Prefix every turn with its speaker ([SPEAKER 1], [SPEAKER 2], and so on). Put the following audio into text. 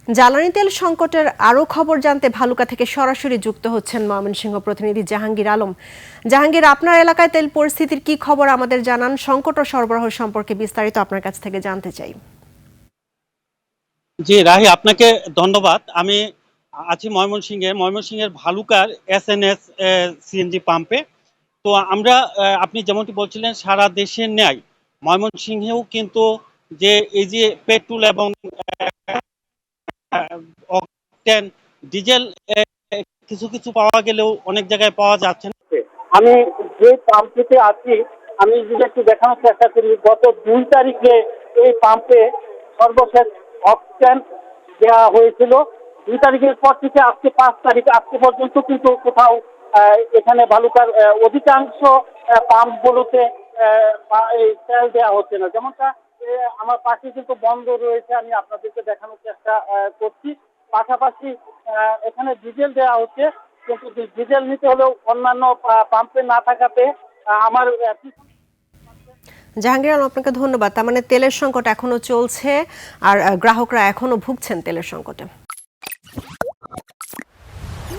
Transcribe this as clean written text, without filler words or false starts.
[SPEAKER 1] জ্বালানি তেল সংকটের আরও খবর জানতে ভালুকা থেকে সরাসরি যুক্ত হচ্ছেন ময়মনসিংহ প্রতিনিধি জাহাঙ্গীর আলম। জাহাঙ্গীর, আপনার এলাকায় তেল পরিস্থিতির কি খবর আমাদের জানান। সংকট ও সরবরাহ সম্পর্কে বিস্তারিত আপনার কাছ থেকে জানতে চাই।
[SPEAKER 2] জি রাহি, আপনাকে ধন্যবাদ। আমি আছি ময়মনসিংহের ভালুকার এসএনএস সিএনজি পাম্পে। তো আমরা আপনি যেমনটি বলছিলেন, সারা দেশের ন্যায় ময়মনসিংহেও কিন্তু যে এই যে পেট্রোল এবং অকটেন ডিজেল কিছু কিছু পাওয়া গেলেও অনেক জায়গায় পাওয়া যাচ্ছে না।
[SPEAKER 3] আমি যে পাম্পটিতে আছি, আমি যদি একটু দেখানোর চেষ্টা করি, গত 2 তারিখে এই পাম্পে সর্বশেষ অক্সিজেন দেওয়া হয়েছিল। 2 তারিখের পর থেকে আজকে 5 তারিখ, আজকে পর্যন্ত কিন্তু কোথাও এখানে ভালুকার অধিকাংশ পাম্পগুলোতে এই তেল দেওয়া হচ্ছে না। যেমনটা আমার পাশে কিন্তু বন্ধ রয়েছে, আমি আপনাদেরকে দেখানোর চেষ্টা করছি। পাশাপাশি এখানে ডিজেল দেওয়া হচ্ছে, কিন্তু ডিজেল নিতে হলেও অন্যান্য পাম্পে না থাকাতে আমার
[SPEAKER 1] জাহাঙ্গীর আলম, আপনাকে ধন্যবাদ। তার মানে তেলের সংকট এখনো চলছে আর গ্রাহকরা এখনো ভুগছেন তেলের সংকটে।